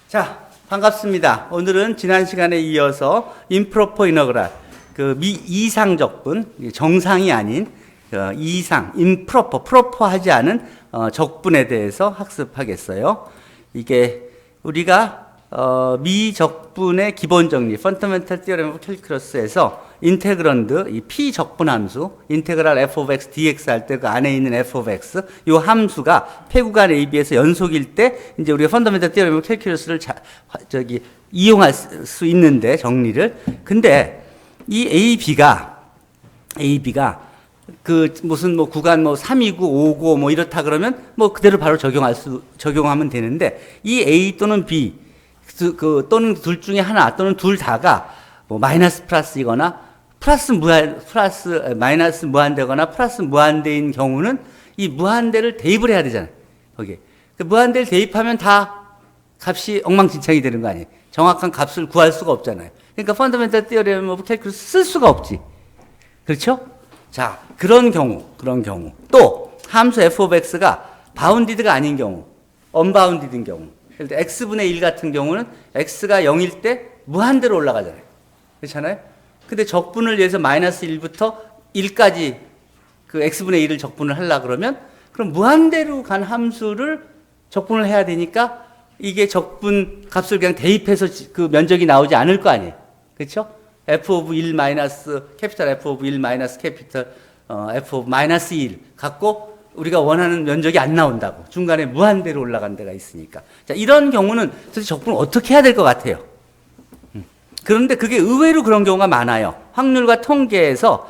자, 반갑습니다. 오늘은 지난 시간에 이어서 improper integral, 이상 적분, 정상이 아닌 이상, improper, proper 하지 않은 적분에 대해서 학습하겠어요. 이게 우리가 미적분의 기본 정리, Fundamental Theorem of Calculus에서 인테그런드, 이 P적분 함수, 인테그랄 f of x dx 할 때 그 안에 있는 f of x, 이 함수가 폐구간 AB에서 연속일 때 이제 우리가 Fundamental Theorem of Calculus를 이용할 수 있는데, 정리를. 근데 이 AB가 그 무슨 뭐 구간 뭐 3이고 5고 뭐 이렇다 그러면 뭐 그대로 바로 적용하면 되는데, 이 A 또는 B 또는 둘 중에 하나 또는 둘 다가 뭐 마이너스 플러스이거나 마이너스 무한대거나 플러스 무한대인 경우는 이 무한대를 대입을 해야 되잖아요. 거기에. 그 무한대를 대입하면 다 값이 엉망진창이 되는 거 아니에요. 정확한 값을 구할 수가 없잖아요. 그러니까 펀더멘탈 티어렘 오브 캘큘러스 쓸 수가 없지. 그렇죠? 자, 그런 경우. 또 함수 f of x가 바운디드가 아닌 경우, 언바운디드인 경우. 예를 들어 x분의 1 같은 경우는 x가 0일 때 무한대로 올라가잖아요. 그렇잖아요? 근데 적분을 위해서 마이너스 1부터 1까지 그 x분의 1을 적분을 하려고 그러면 그럼 무한대로 간 함수를 적분을 해야 되니까 이게 적분 값을 그냥 대입해서 그 면적이 나오지 않을 거 아니에요. 그렇죠? f of 1 마이너스 캐피탈 f of 1 마이너스 캐피탈 f of 마이너스 1 갖고 우리가 원하는 면적이 안 나온다고. 중간에 무한대로 올라간 데가 있으니까. 자, 이런 경우는 도대체 적분을 어떻게 해야 될 것 같아요? 그런데 그게 의외로 그런 경우가 많아요. 확률 통계에서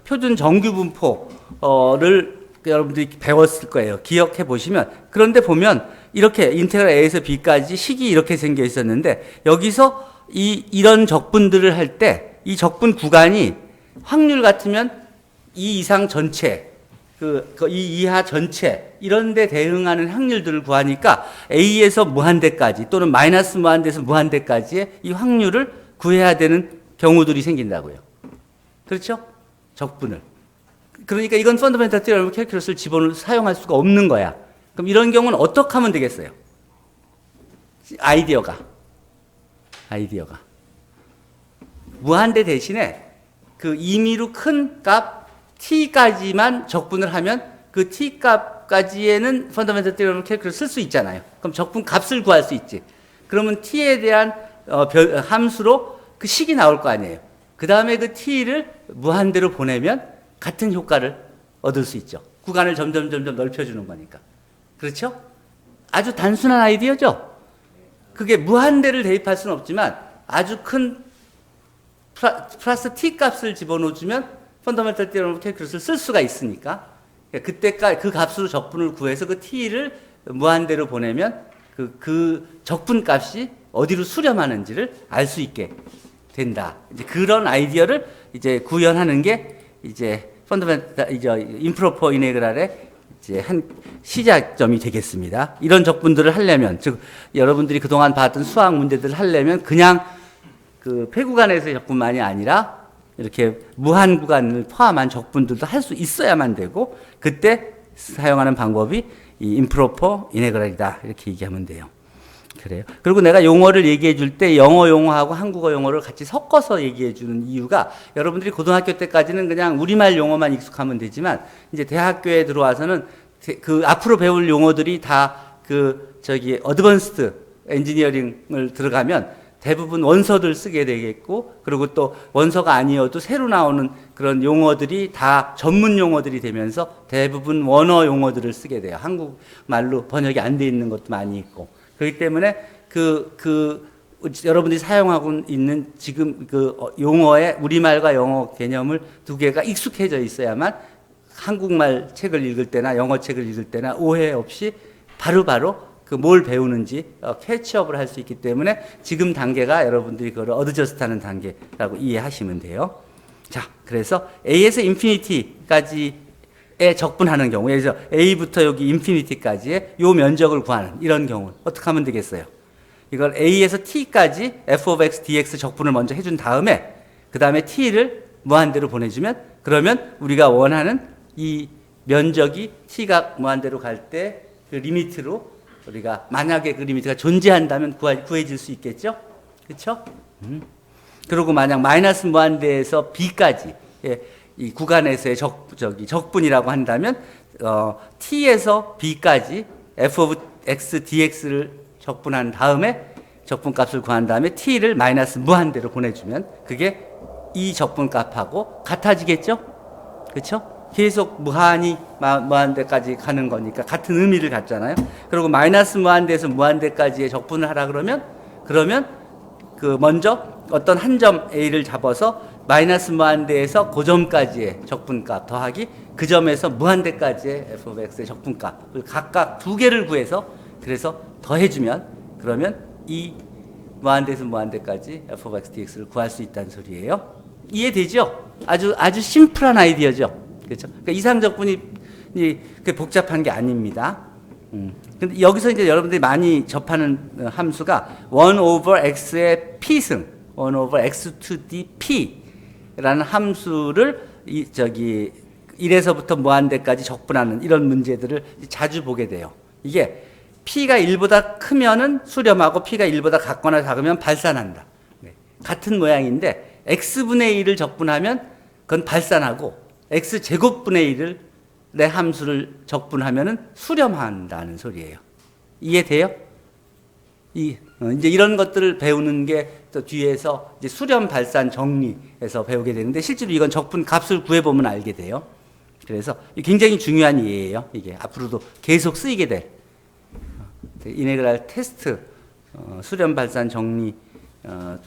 표준 정규 분포를 여러분들이 배웠을 거예요. 기억해 보시면. 그런데 보면 이렇게 인테그랄 A에서 B까지 식이 이렇게 생겨 있었는데, 여기서 이런 적분들을 할 때 이 적분 구간이 확률 같으면 이 이상 전체, 이 이하 전체, 이런 데 대응하는 확률들을 구하니까 A에서 무한대까지 또는 마이너스 무한대에서 무한대까지의 이 확률을 구해야 되는 경우들이 생긴다고요. 그렇죠? 적분을. 그러니까 이건 펀더멘탈 티어럼 캘큘러스를 집어넣어 사용할 수가 없는 거야. 그럼 이런 경우는 어떻게 하면 되겠어요? 아이디어가. 무한대 대신에 그 임의로 큰 값 t까지만 적분을 하면 그 t 값까지에는 펀더멘탈 티어럼 캘큘러스 쓸 수 있잖아요. 그럼 적분 값을 구할 수 있지. 그러면 t에 대한 함수로 그 식이 나올 거 아니에요. 그 다음에 그 t를 무한대로 보내면 같은 효과를 얻을 수 있죠. 구간을 점점 넓혀주는 거니까. 그렇죠? 아주 단순한 아이디어죠? 그게 무한대를 대입할 수는 없지만 아주 큰 플러스 t 값을 집어넣어주면 펀더멘탈 티어럼 캘큘러스를 쓸 수가 있으니까, 그때까지 그 값으로 적분을 구해서 그 t를 무한대로 보내면 그 적분 값이 어디로 수렴하는지를 알 수 있게 된다. 이제 그런 아이디어를 이제 구현하는 게 이제 임프로퍼 이네그랄의 이제 한 시작점이 되겠습니다. 이런 적분들을 하려면, 즉 여러분들이 그동안 봤던 수학 문제들을 하려면 그냥 그 폐구간에서의 적분만이 아니라 이렇게 무한 구간을 포함한 적분들도 할 수 있어야만 되고, 그때 사용하는 방법이 이 임프로퍼 이네그랄이다, 이렇게 얘기하면 돼요. 그래요. 그리고 내가 용어를 얘기해 줄 때 영어 용어하고 한국어 용어를 같이 섞어서 얘기해 주는 이유가, 여러분들이 고등학교 때까지는 그냥 우리말 용어만 익숙하면 되지만 이제 대학교에 들어와서는 그 앞으로 배울 용어들이 다 어드밴스드 엔지니어링을 들어가면 대부분 원서들 쓰게 되겠고, 그리고 또 원서가 아니어도 새로 나오는 그런 용어들이 다 전문 용어들이 되면서 대부분 원어 용어들을 쓰게 돼요. 한국말로 번역이 안 돼 있는 것도 많이 있고. 그렇기 때문에 여러분들이 사용하고 있는 지금 용어의 우리말과 영어 개념을 두 개가 익숙해져 있어야만 한국말 책을 읽을 때나 영어 책을 읽을 때나 오해 없이 바로바로 뭘 배우는지 캐치업을 할 수 있기 때문에 지금 단계가 여러분들이 그걸 어드저스트하는 단계라고 이해하시면 돼요. 자, 그래서 A에서 인피니티까지에 적분하는 경우, 예를 들어서 A부터 여기 인피니티까지의 요 면적을 구하는 이런 경우 어떻게 하면 되겠어요? 이걸 A에서 T까지 f of x dx 적분을 먼저 해준 다음에 그 다음에 T를 무한대로 보내주면, 그러면 우리가 원하는 이 면적이 T가 무한대로 갈 때 그 리미트로 우리가 만약에 그 리미트가 존재한다면 구해질 수 있겠죠? 그렇죠? 그리고 만약 마이너스 무한대에서 b까지 이 구간에서의 적분이라고 한다면 t에서 b까지 f of x dx를 적분한 다음에 적분값을 구한 다음에 t를 마이너스 무한대로 보내주면 그게 이 적분값하고 같아지겠죠? 그렇죠? 계속 무한히 무한대까지 가는 거니까 같은 의미를 갖잖아요. 그리고 마이너스 무한대에서 무한대까지의 적분을 하라 그러면 그 먼저 어떤 한 점 A를 잡아서 마이너스 무한대에서 그 점까지의 적분값 더하기 그 점에서 무한대까지의 f of x의 적분값을 각각 두 개를 구해서 그래서 더해주면 그러면 이 무한대에서 무한대까지 f of x dx를 구할 수 있다는 소리예요. 이해되죠? 아주 심플한 아이디어죠. 그렇죠? 그러니까 이상적분이 복잡한 게 아닙니다. 근데 여기서 이제 여러분들이 많이 접하는 함수가 1 over x의 p승, 1 over x to the p라는 함수를 1에서부터 무한대까지 적분하는 이런 문제들을 자주 보게 돼요. 이게 p가 1보다 크면은 수렴하고 p가 1보다 같거나 작으면 발산한다. 같은 모양인데 x분의 1을 적분하면 그건 발산하고 x제곱분의 1을 내 함수를 적분하면은 수렴한다는 소리예요. 이해돼요? 이제 이런 것들을 배우는 게 또 뒤에서 이제 수렴 발산 정리에서 배우게 되는데 실제로 이건 적분 값을 구해보면 알게 돼요. 그래서 굉장히 중요한 이해예요. 이게 앞으로도 계속 쓰이게 될 이네그랄 테스트 수렴 발산 정리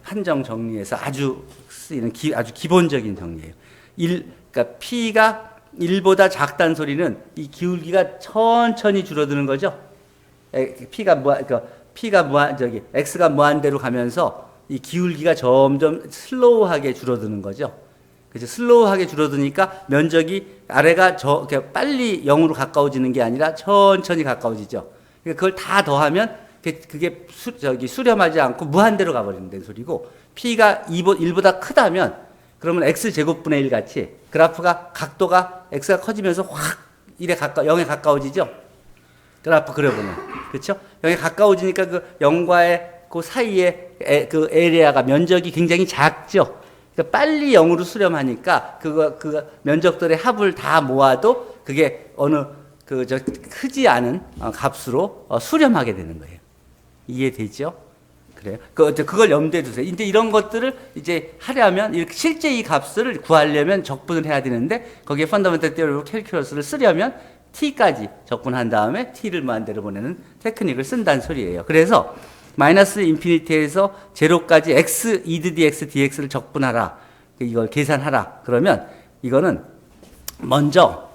판정 정리에서 아주 쓰이는 아주 기본적인 정리예요. 그러니까 P가 1보다 작다는 소리는 이 기울기가 천천히 줄어드는 거죠. X가 무한대로 가면서 이 기울기가 점점 슬로우하게 줄어드는 거죠. 그래서 슬로우하게 줄어드니까 면적이 아래가 빨리 0으로 가까워지는 게 아니라 천천히 가까워지죠. 그러니까 그걸 다 더하면 그게 수렴하지 않고 무한대로 가버리는 소리고 P가 1보다 크다면 그러면 X제곱분의 1 같이 그래프가 각도가 X가 커지면서 확 0에 가까워지죠. 그래프 그려보면. 그렇죠? 0에 가까워지니까 그 0과의 그 사이에 그 에리아가 면적이 굉장히 작죠. 그러니까 빨리 0으로 수렴하니까 그 면적들의 합을 다 모아도 그게 어느 크지 않은 값으로 수렴하게 되는 거예요. 이해되죠? 그래요. 그걸 염두에 두세요. 이제 이런 것들을 이제 하려면 이렇게 실제 이 값을 구하려면 적분을 해야 되는데 거기에 펀더멘털 티어리 오브 캘큘러스를 쓰려면 t까지 적분한 다음에 t를 무한대로 보내는 테크닉을 쓴다는 소리예요. 그래서 마이너스 인피니티에서 제로까지 x e dx dx를 적분하라. 이걸 계산하라. 그러면 이거는 먼저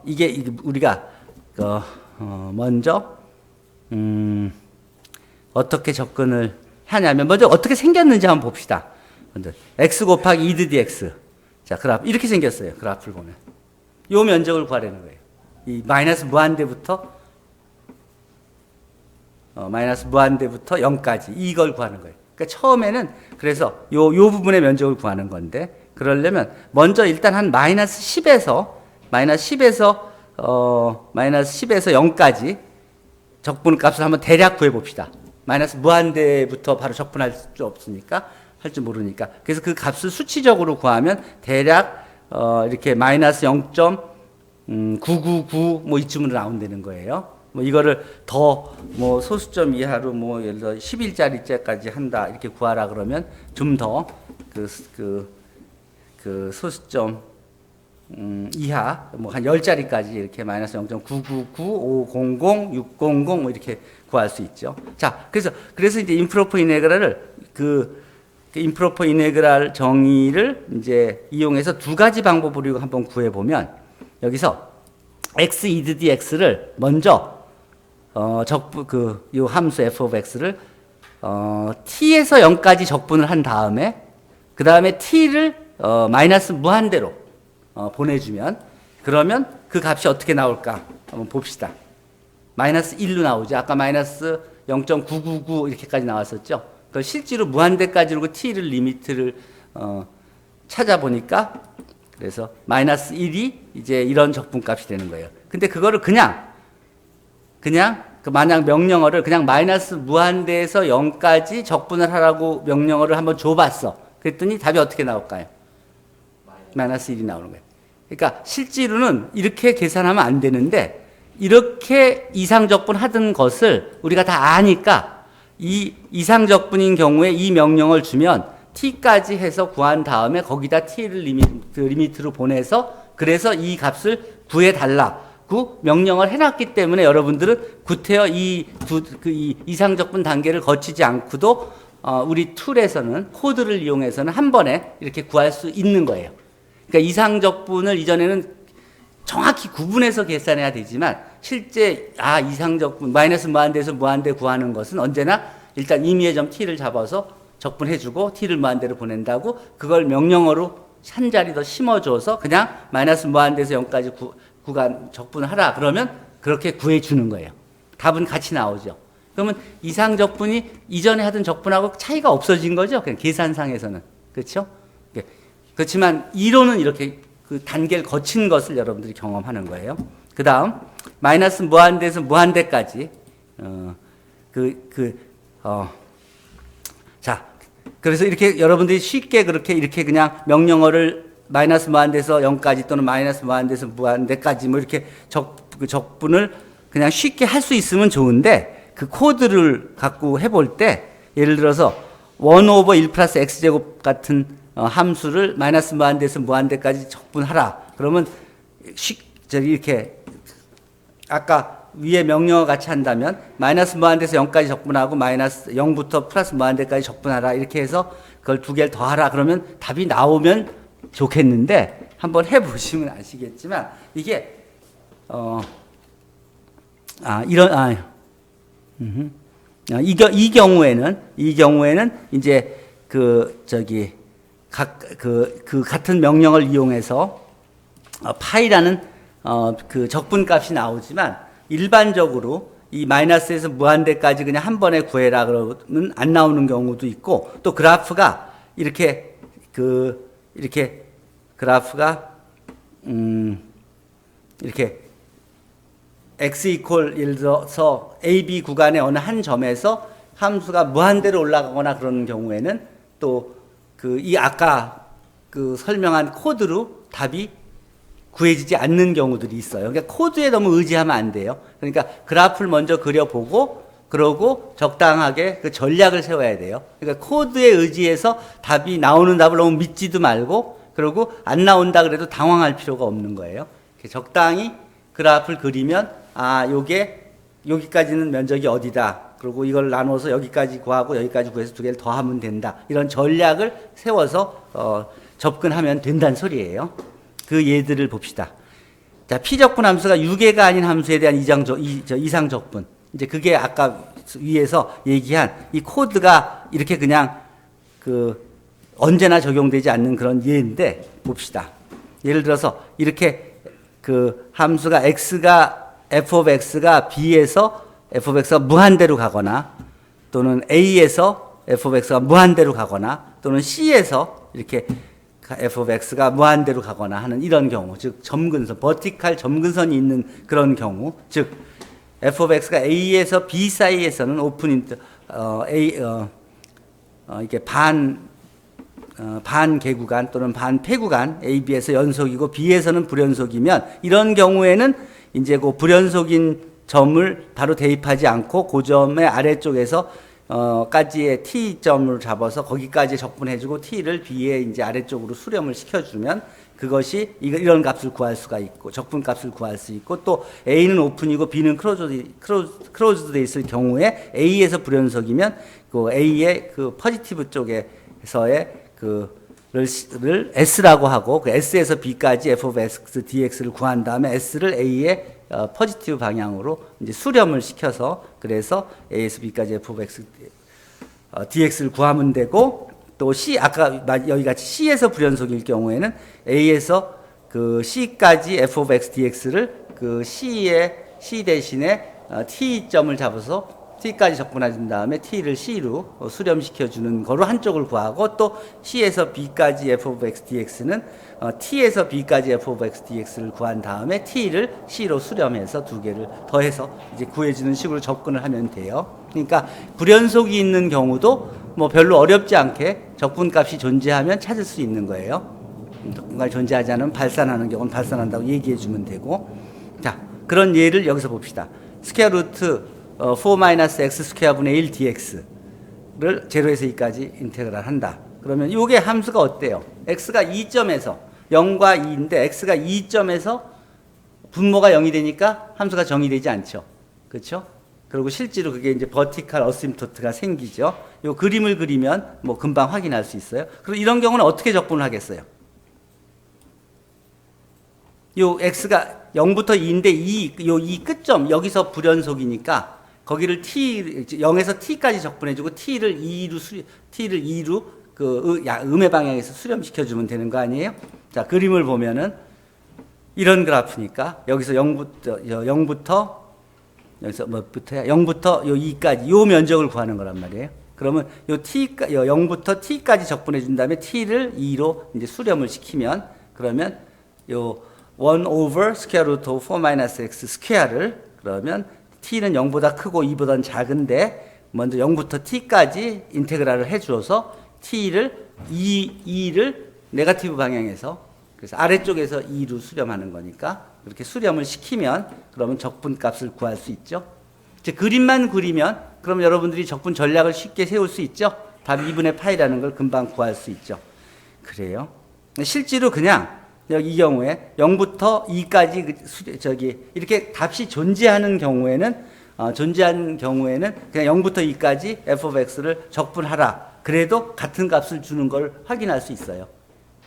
이게 우리가 먼저 어떻게 접근을 하냐면 먼저 어떻게 생겼는지 한번 봅시다. 먼저 x 곱하기 2 dx. 자, 그래프 이렇게 생겼어요. 그래프를 보면 요 면적을 구하려는 거예요. 이 마이너스 무한대부터 0까지 이걸 구하는 거예요. 그러니까 처음에는 그래서 요 부분의 면적을 구하는 건데 그러려면 먼저 일단 한 마이너스 10에서 0까지 적분 값을 한번 대략 구해 봅시다. 마이너스 무한대부터 바로 적분할 수 없으니까 할 줄 모르니까 그래서 그 값을 수치적으로 구하면 대략 이렇게 마이너스 0.999 뭐 이쯤으로 나온다는 거예요. 뭐 이거를 더 뭐 소수점 이하로 뭐 예를 들어 11자리째까지 한다 이렇게 구하라 그러면 좀 더 그 소수점 이하 뭐 한 10자리까지 이렇게 마이너스 0.999, 500, 600 뭐 이렇게 구할 수 있죠. 자, 그래서 이제 임프로퍼 이네그랄을 임프로퍼 이네그랄 정의를 이제 이용해서 두 가지 방법으로 한번 구해 보면 여기서 x e dx를 먼저 요 함수 f of x를 t에서 0까지 적분을 한 다음에 그 다음에 t를 마이너스 무한대로 보내주면 그러면 그 값이 어떻게 나올까 한번 봅시다. 마이너스 1로 나오죠. 아까 마이너스 0.999 이렇게까지 나왔었죠. 그걸 실제로 무한대까지로 t를 리미트를 찾아보니까 그래서 마이너스 1이 이제 이런 적분값이 되는 거예요. 근데 그거를 그냥 그냥 만약 명령어를 그냥 마이너스 무한대에서 0까지 적분을 하라고 명령어를 한번 줘봤어. 그랬더니 답이 어떻게 나올까요? 마이너스 1이 나오는 거예요. 그러니까 실제로는 이렇게 계산하면 안 되는데 이렇게 이상적분 하던 것을 우리가 다 아니까 이 이상적분인 경우에 이 명령을 주면 t까지 해서 구한 다음에 거기다 t를 리미트로 보내서 그래서 이 값을 구해달라고 명령을 해놨기 때문에 여러분들은 구태여 이 이상적분 단계를 거치지 않고도 우리 툴에서는 코드를 이용해서는 한 번에 이렇게 구할 수 있는 거예요. 그러니까 이상적분을 이전에는 정확히 구분해서 계산해야 되지만 실제 이상적분 마이너스 무한대에서 무한대 구하는 것은 언제나 일단 임의의 점 t를 잡아서 적분해주고 t를 무한대로 보낸다고 그걸 명령어로 한 자리 더 심어줘서 그냥 마이너스 무한대에서 0까지 구간 적분하라 그러면 그렇게 구해주는 거예요. 답은 같이 나오죠. 그러면 이상적분이 이전에 하던 적분하고 차이가 없어진 거죠. 그냥 계산상에서는. 그렇죠? 그렇지만 이론은 이렇게 그 단계를 거친 것을 여러분들이 경험하는 거예요. 그 다음 마이너스 무한대에서 무한대까지 자 그래서 이렇게 여러분들이 쉽게 그렇게 이렇게 그냥 명령어를 마이너스 무한대에서 0까지 또는 마이너스 무한대에서 무한대까지 뭐 이렇게 적분을 그냥 쉽게 할 수 있으면 좋은데 그 코드를 갖고 해볼 때 예를 들어서 1 오버 1 플러스 x제곱 같은 함수를 마이너스 무한대에서 무한대까지 적분하라. 그러면 이렇게 아까 위에 명령어 같이 한다면 마이너스 무한대에서 0까지 적분하고 마이너스 0부터 플러스 무한대까지 적분하라. 이렇게 해서 그걸 두 개를 더하라. 그러면 답이 나오면 좋겠는데 한번 해보시면 아시겠지만 이게 이 경우에는 이제 같은 명령을 이용해서 파이라는 그 적분값이 나오지만 일반적으로 이 마이너스에서 무한대까지 그냥 한 번에 구해라 그러면 안 나오는 경우도 있고 또 그래프가 이렇게 그래프가 이렇게 x 이퀄 예를 들어서 AB 구간의 어느 한 점에서 함수가 무한대로 올라가거나 그러는 경우에는 또 아까 설명한 코드로 답이 구해지지 않는 경우들이 있어요. 그러니까 코드에 너무 의지하면 안 돼요. 그러니까 그래프를 먼저 그려보고 그러고 적당하게 그 전략을 세워야 돼요. 그러니까 코드에 의지해서 답이 나오는 답을 너무 믿지도 말고 그러고 안 나온다 그래도 당황할 필요가 없는 거예요. 적당히 그래프를 그리면 요게 여기까지는 면적이 어디다. 그리고 이걸 나눠서 여기까지 구하고 여기까지 구해서 두 개를 더하면 된다. 이런 전략을 세워서 접근하면 된다는 소리예요. 그 예들을 봅시다. 자, 피적분 함수가 유계가 아닌 함수에 대한 이상적분. 이제 그게 아까 위에서 얘기한 이 코드가 이렇게 그냥 언제나 적용되지 않는 그런 예인데 봅시다. 예를 들어서 이렇게 함수가 f of x가 b에서 f of x가 무한대로 가거나 또는 a에서 f of x가 무한대로 가거나 또는 c에서 이렇게 f of x가 무한대로 가거나 하는 이런 경우, 즉 점근선, 버티칼 점근선이 있는 그런 경우, 즉 f of x가 a에서 b 사이에서는 이게 반 개구간 또는 반 폐구간 AB에서 연속이고 B에서는 불연속이면 이런 경우에는 이제 그 불연속인 점을 바로 대입하지 않고 그 점의 아래쪽에서 까지의 T점을 잡아서 거기까지 적분해주고 T를 B의 이제 아래쪽으로 수렴을 시켜주면 그것이 이런 값을 구할 수가 있고 적분값을 구할 수 있고 또 A는 오픈이고 B는 클로즈드 있을 경우에 A에서 불연속이면 그 A의 포지티브 쪽에서의 를 S라고 하고 그 S에서 B까지 f of x dx를 구한 다음에 S를 A의 포지티브 방향으로 이제 수렴을 시켜서 그래서 A에서 B까지 f of x dx를 구하면 되고 또 C 아까 여기 같이 C에서 불연속일 경우에는 A에서 C까지 f of x dx를 C 대신에 T점을 잡아서 t까지 적분해준 다음에 t를 c로 수렴시켜주는 거로 한쪽을 구하고 또 c에서 b까지 f of x dx는 t에서 b까지 f of x dx를 구한 다음에 t를 c로 수렴해서 두 개를 더해서 이제 구해주는 식으로 접근을 하면 돼요. 그러니까 불연속이 있는 경우도 뭐 별로 어렵지 않게 적분값이 존재하면 찾을 수 있는 거예요. 적분값이 존재하지 않으면 발산하는 경우는 발산한다고 얘기해 주면 되고. 자, 그런 예를 여기서 봅시다. 스퀘어 루트 4-x 스퀘어분의 1 dx를 0에서 2까지 인테그랄 한다. 그러면 이게 함수가 어때요? x가 2점에서 0과 2인데 x가 2점에서 분모가 0이 되니까 함수가 정의되지 않죠. 그렇죠? 그리고 실제로 그게 이제 버티칼 어심토트가 생기죠. 이 그림을 그리면 뭐 금방 확인할 수 있어요. 그리고 이런 경우는 어떻게 적분을 하겠어요? 요 x가 0부터 2인데 이 끝점 여기서 불연속이니까 거기를 t 0에서 t까지 적분해주고 t를 2로 음의 방향에서 수렴시켜주면 되는 거 아니에요? 자, 그림을 보면은 이런 그래프니까 여기서 0부터 여기서 뭐부터야? 0부터 요 2까지 요 면적을 구하는 거란 말이에요. 그러면 요 0부터 t까지 적분해 준 다음에 t를 2로 이제 수렴을 시키면 그러면 요 1 over square root of 4-x 스퀘어를 그러면 t는 0보다 크고 2보다는 작은데 먼저 0부터 t까지 인테그랄을 해주어서 t를 2를 네거티브 방향에서 그래서 아래쪽에서 2로 수렴하는 거니까 그렇게 수렴을 시키면 그러면 적분값을 구할 수 있죠. 이제 그림만 그리면 그럼 여러분들이 적분 전략을 쉽게 세울 수 있죠. 답 2분의 파이라는 걸 금방 구할 수 있죠. 그래요. 실제로 그냥 이 경우에 0부터 2까지 이렇게 값이 존재하는 경우에는 그냥 0부터 2까지 f of x를 적분하라. 그래도 같은 값을 주는 걸 확인할 수 있어요.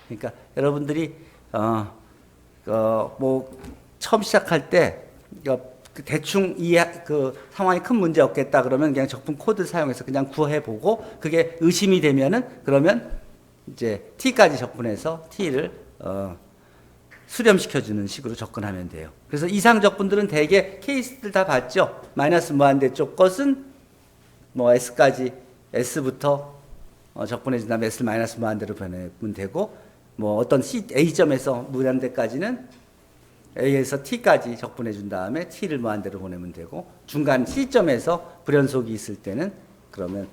그러니까 여러분들이 뭐 처음 시작할 때 대충 상황이 큰 문제 없겠다 그러면 그냥 적분 코드 사용해서 그냥 구해 보고 그게 의심이 되면은 그러면 이제 t까지 적분해서 t를 수렴시켜주는 식으로 접근하면 돼요. 그래서 이상 적분들은 대개 케이스들 다 봤죠. 마이너스 무한대 쪽 것은 뭐 s까지 s부터 적분해 준 다음에 s를 마이너스 무한대로 보내면 되고 뭐 어떤 A점에서 무한대까지는 A에서 T까지 적분해 준 다음에 T를 무한대로 보내면 되고 중간 C점에서 불연속이 있을 때는 그러면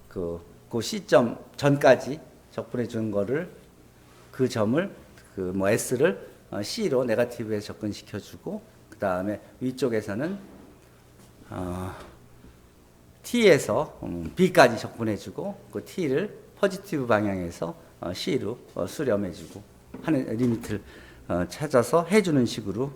그 C점 전까지 적분해 준 거를 그 점을 뭐 S를 C로 네거티브에 접근시켜 주고 그 다음에 위쪽에서는 T에서 B까지 적분해 주고 그 T를 포지티브 방향에서 C로 수렴해주고 하는 리미트를 찾아서 해주는 식으로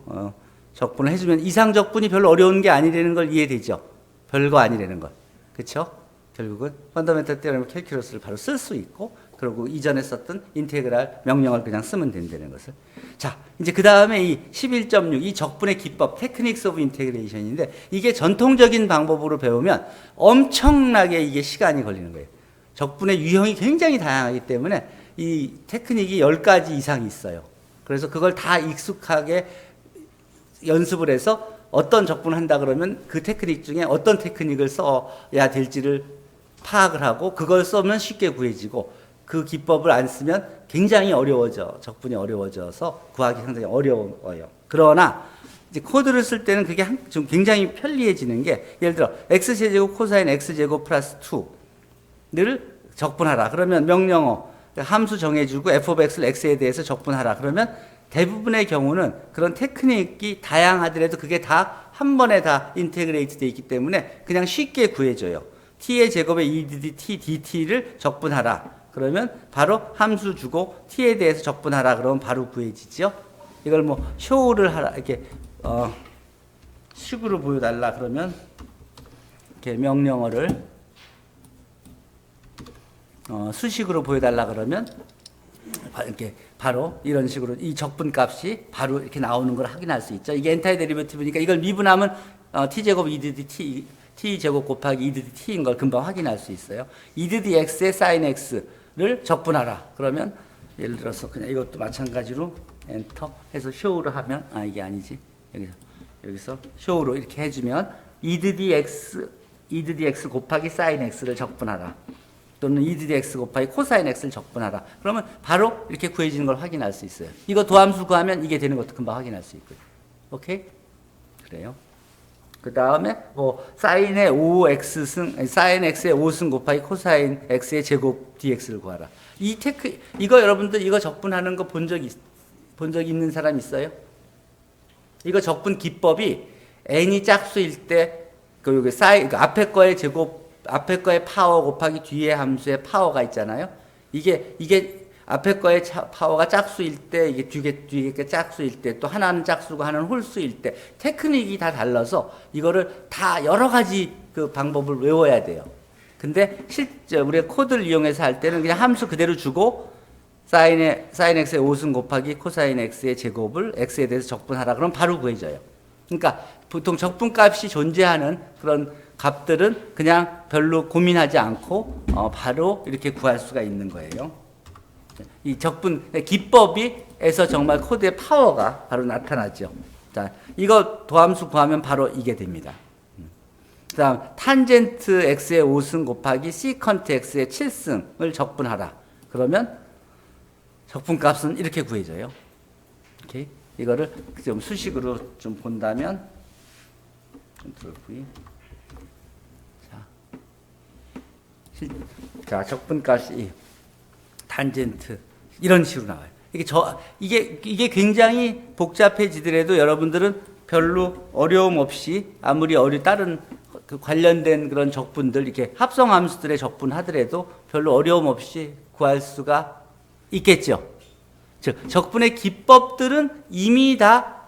적분을 해주면 이상 적분이 별로 어려운 게 아니라는 걸 이해되죠. 별거 아니라는 걸. 그렇죠? 결국은 펀더멘털 테오레մ 캘큘러스를 바로 쓸 수 있고 그리고 이전에 썼던 인테그랄 명령을 그냥 쓰면 된다는 것을. 자, 이제 그 다음에 이 11.6 이 적분의 기법 테크닉스 오브 인테그레이션인데 이게 전통적인 방법으로 배우면 엄청나게 이게 시간이 걸리는 거예요. 적분의 유형이 굉장히 다양하기 때문에 이 테크닉이 10가지 이상이 있어요. 그래서 그걸 다 익숙하게 연습을 해서 어떤 적분을 한다 그러면 그 테크닉 중에 어떤 테크닉을 써야 될지를 파악을 하고 그걸 쓰면 쉽게 구해지고 그 기법을 안 쓰면 굉장히 적분이 어려워져서 구하기 상당히 어려워요. 그러나 이제 코드를 쓸 때는 그게 좀 굉장히 편리해지는 게 예를 들어 x제곱 코사인 x제곱 플러스 2를 적분하라. 그러면 명령어 함수 정해주고 f of x를 x에 대해서 적분하라. 그러면 대부분의 경우는 그런 테크닉이 다양하더라도 그게 다 한 번에 다 인테그레이트 되어 있기 때문에 그냥 쉽게 구해져요. t의 제곱에 EDT, DT를 적분하라. 그러면 바로 함수 주고 t에 대해서 적분하라. 그러면 바로 구해지죠. 이걸 뭐 show를 하라. 이렇게 식으로 보여달라. 그러면 이렇게 명령어를 수식으로 보여달라 그러면 이렇게 바로 이런 식으로 이 적분 값이 바로 이렇게 나오는 걸 확인할 수 있죠. 이게 엔타이 데리베티브니까 이걸 미분하면 t제곱 EDT t제곱 곱하기 EDT t인 걸 금방 확인할 수 있어요. EDT x의 sin x를 적분하라. 그러면 예를 들어서 그냥 이것도 마찬가지로 엔터 해서 show로 하면 이게 아니지. 여기서 show로 이렇게 해주면 EDT x e to the x 곱하기 sin x를 적분하라. 또는 e to the x 곱하기 코사인 x를 적분하라. 그러면 바로 이렇게 구해지는 걸 확인할 수 있어요. 이거 도함수 구하면 이게 되는 것도 금방 확인할 수 있고요. 오케이? 그래요. 그 다음에 뭐 사인의 5x승, 사인 x의 5승 곱하기 코사인 x의 제곱 dx를 구하라. 이거 여러분들 이거 적분하는 거 본 적 있는 사람 있어요? 이거 적분 기법이 n이 짝수일 때 그 앞에 거의 제곱, 앞에 거의 파워 곱하기 뒤에 함수의 파워가 있잖아요. 이게 앞에 거의 파워가 짝수일 때, 이게 뒤에 게 짝수일 때, 또 하나는 짝수고 하나는 홀수일 때, 테크닉이 다 달라서 이거를 다 여러 가지 그 방법을 외워야 돼요. 근데 실제 우리가 코드를 이용해서 할 때는 그냥 함수 그대로 주고, 사인 x의 5승 곱하기 코사인 x의 제곱을 x에 대해서 적분하라. 그럼 바로 구해져요. 그러니까 보통 적분값이 존재하는 그런 값들은 그냥 별로 고민하지 않고 바로 이렇게 구할 수가 있는 거예요. 이 적분 기법에서 정말 코드의 파워가 바로 나타나죠. 자, 이거 도함수 구하면 바로 이게 됩니다. 그다음 탄젠트 x의 5승 곱하기 시컨트 x의 7승을 적분하라. 그러면 적분값은 이렇게 구해져요. 오케이? 이거를 좀 수식으로 좀 본다면 컨트롤 V. 자, 적분값이 탄젠트 이런 식으로 나와요. 이게 굉장히 복잡해지더라도 여러분들은 별로 어려움 없이 아무리 다른 그 관련된 그런 적분들 이렇게 합성 함수들의 적분하더라도 별로 어려움 없이 구할 수가 있겠죠. 즉 적분의 기법들은 이미 다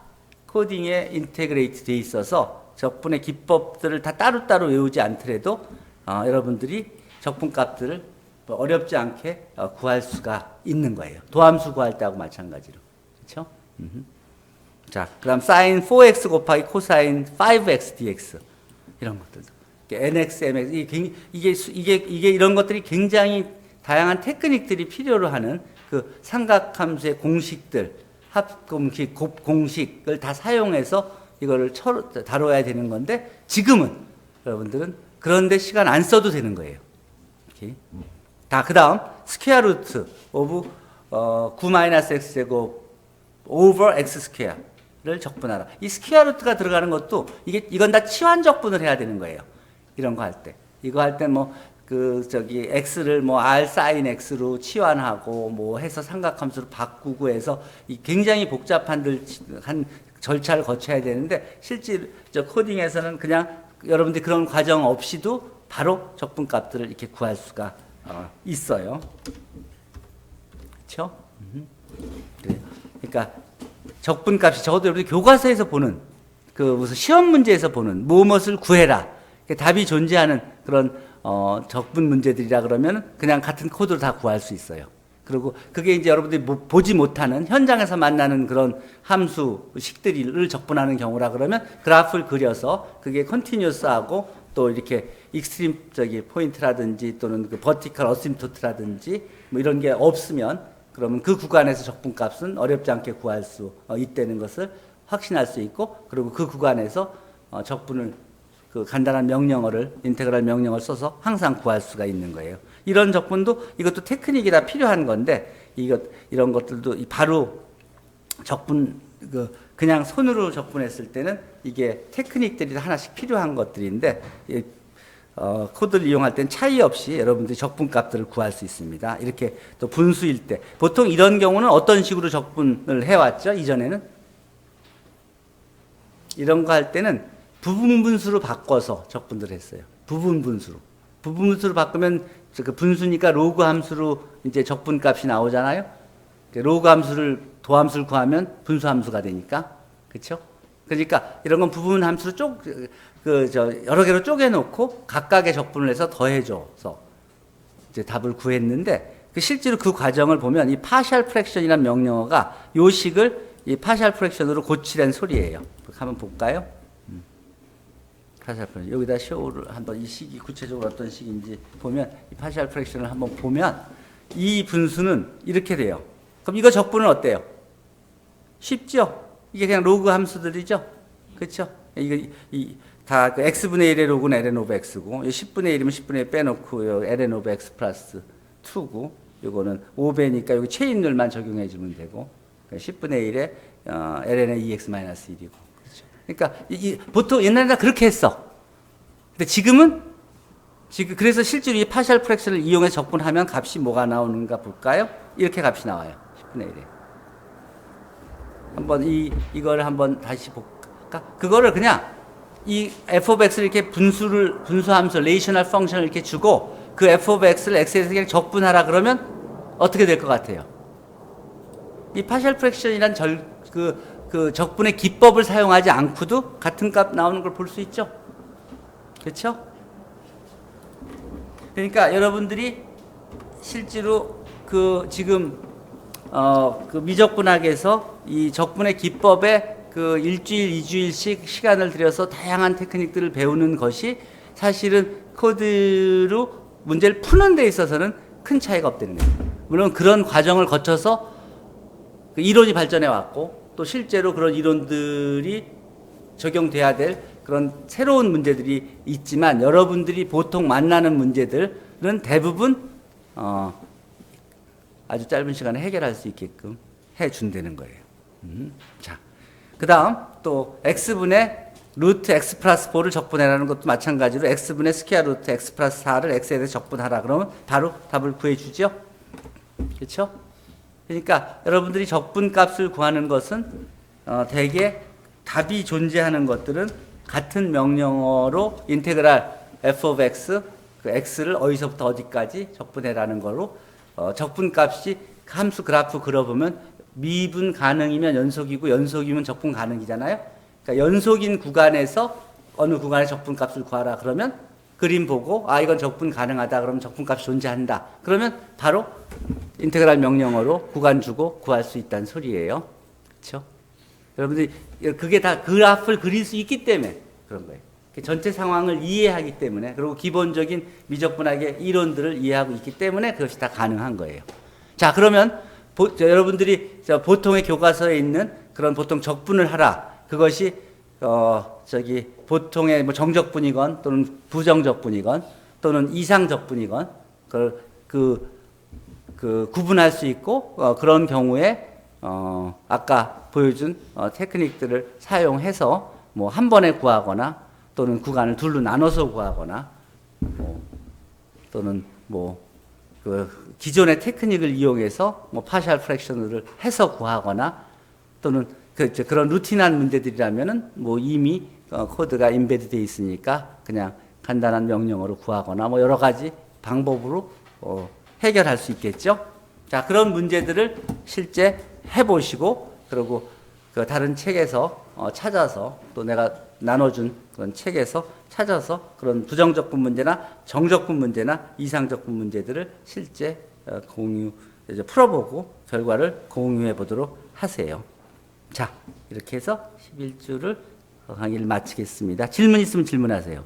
코딩에 인테그레이트 돼 있어서 적분의 기법들을 다 따로따로 외우지 않더라도 여러분들이 적분값들을 어렵지 않게 구할 수가 있는 거예요. 도함수 구할 때하고 마찬가지로. 그렇죠? 자, 그다음 sin 4x 곱하기 코사인 5x dx 이런 것들도. nx, mx 이게 이런 것들이 굉장히 다양한 테크닉들이 필요로 하는 그 삼각함수의 공식들, 합공식, 곱공식을 다 사용해서 이거를 다뤄야 되는 건데 지금은 여러분들은 그런데 시간 안 써도 되는 거예요. 오케이. 다 그다음 스퀘어 루트 오브 9-x 제곱 over x 스퀘어를 적분하라. 이 스퀘어 루트가 들어가는 것도 이건 다 치환 적분을 해야 되는 거예요. 이런 거 할 때. 이거 할 때 x를 r sin x로 치환하고 해서 삼각함수로 바꾸고 해서 굉장히 복잡한 절차를 거쳐야 되는데 실제 코딩에서는 그냥 여러분들이 그런 과정 없이도 바로 적분값들을 이렇게 구할 수가 있어요. 그렇죠? 그러니까 적분값이 적어도 여러분들 교과서에서 보는 그 무슨 시험 문제에서 보는 무엇을 구해라. 답이 존재하는 그런 적분 문제들이라 그러면 그냥 같은 코드로 다 구할 수 있어요. 그리고 그게 이제 여러분들이 보지 못하는 현장에서 만나는 그런 함수식들을 적분하는 경우라 그러면 그래프를 그려서 그게 컨티뉴어스하고 또 이렇게 익스트림 포인트라든지 또는 그 버티컬 어심토트라든지 이런 게 없으면 그러면 그 구간에서 적분값은 어렵지 않게 구할 수 있다는 것을 확신할 수 있고 그리고 그 구간에서 적분을 그 간단한 명령어를 인테그랄 명령어를 써서 항상 구할 수가 있는 거예요. 이런 적분도 이것도 테크닉이 다 필요한 건데 이런 것들도 바로 적분 그냥 손으로 적분했을 때는 이게 테크닉들이 하나씩 필요한 것들인데 코드를 이용할 땐 차이 없이 여러분들이 적분값들을 구할 수 있습니다. 이렇게 또 분수일 때 보통 이런 경우는 어떤 식으로 적분을 해왔죠? 이전에는 이런 거 할 때는 부분 분수로 바꿔서 적분을 했어요. 부분 분수로 바꾸면 그 분수니까 로그 함수로 이제 적분값이 나오잖아요. 로그 함수를 도함수를 구하면 분수 함수가 되니까 그렇죠? 그러니까 이런 건 부분 함수로 여러 개로 쪼개놓고 각각의 적분을 해서 더해줘서 이제 답을 구했는데 실제로 그 과정을 보면 이 파셜 프랙션이라는 명령어가 요 식을 이 파셜 프랙션으로 고치란 소리예요. 한번 볼까요? 파셜 프랙션 여기다 쇼를 한번 이 식이 구체적으로 어떤 식인지 보면 이 파셜 프랙션을 한번 보면 이 분수는 이렇게 돼요. 그럼 이거 적분은 어때요? 쉽죠? 이게 그냥 로그 함수들이죠? 그렇죠? 다 그 x분의 1의 로그는 ln 오브 x고, 10분의 1이면 10분의 1 빼놓고, ln 오브 x 플러스 2고, 요거는 5배니까 여기 체인룰만 적용해 주면 되고, 10분의 1에 ln의 2x 마이너스 1이고. 그렇죠. 그러니까 보통 옛날에는 그렇게 했어. 근데 지금 그래서 실제로 이 파셜 프랙션을 이용해 적분하면 값이 뭐가 나오는가 볼까요? 이렇게 값이 나와요. 10분의 1에. 한번 이거를 한번 다시 볼까? 그거를 그냥 이 f of x를 이렇게 분수함수, 레이셔널 펑션을 이렇게 주고 그 f of x를 x에서 그냥 적분하라 그러면 어떻게 될 것 같아요? 이 파셜 프랙션이란 그 적분의 기법을 사용하지 않고도 같은 값 나오는 걸 볼 수 있죠? 그렇죠? 그러니까 여러분들이 실제로 지금 그 미적분학에서 이 적분의 기법에 그 일주일, 2주일씩 시간을 들여서 다양한 테크닉들을 배우는 것이 사실은 코드로 문제를 푸는 데 있어서는 큰 차이가 없다는 거예요. 물론 그런 과정을 거쳐서 그 이론이 발전해 왔고 또 실제로 그런 이론들이 적용돼야 될 그런 새로운 문제들이 있지만 여러분들이 보통 만나는 문제들은 대부분 아주 짧은 시간에 해결할 수 있게끔 해준다는 거예요. 자, 그 다음 또 x분의 루트 x 플러스 4를 적분해라는 것도 마찬가지로 x분의 스퀘어 루트 x 플러스 4를 x에 대해 적분하라 그러면 바로 답을 구해주죠. 그렇죠? 그러니까 여러분들이 적분값을 구하는 것은 대개 답이 존재하는 것들은 같은 명령어로 인테그랄 f of x, 그 x를 어디서부터 어디까지 적분해라는 거로 적분값이 함수 그래프 그려보면 미분 가능이면 연속이고 연속이면 적분 가능이잖아요. 그러니까 연속인 구간에서 어느 구간의 적분값을 구하라 그러면 그림 보고 이건 적분 가능하다 그러면 적분값이 존재한다. 그러면 바로 인테그랄 명령어로 구간 주고 구할 수 있다는 소리예요. 그렇죠? 여러분들이 그게 다 그래프를 그릴 수 있기 때문에 그런 거예요. 전체 상황을 이해하기 때문에 그리고 기본적인 미적분학의 이론들을 이해하고 있기 때문에 그것이 다 가능한 거예요. 자, 그러면 여러분들이 보통의 교과서에 있는 그런 보통 적분을 하라. 그것이 보통의 뭐 정적분이건 또는 부정적분이건 또는 이상적분이건 구분할 수 있고 그런 경우에 아까 보여준 테크닉들을 사용해서 뭐 한 번에 구하거나 또는 구간을 둘로 나눠서 구하거나 또는 기존의 테크닉을 이용해서 파셜 프랙션을 해서 구하거나 또는 그런 루틴한 문제들이라면은 이미 코드가 임베드 되어 있으니까 그냥 간단한 명령어로 구하거나 여러 가지 방법으로 해결할 수 있겠죠. 자, 그런 문제들을 실제 해보시고 그리고 그 다른 책에서 찾아서 또 내가 나눠준 그런 책에서 찾아서 그런 부정적분 문제나 정적분 문제나 이상적분 문제들을 실제 풀어보고 결과를 공유해 보도록 하세요. 자, 이렇게 해서 11주를 강의를 마치겠습니다. 질문 있으면 질문하세요.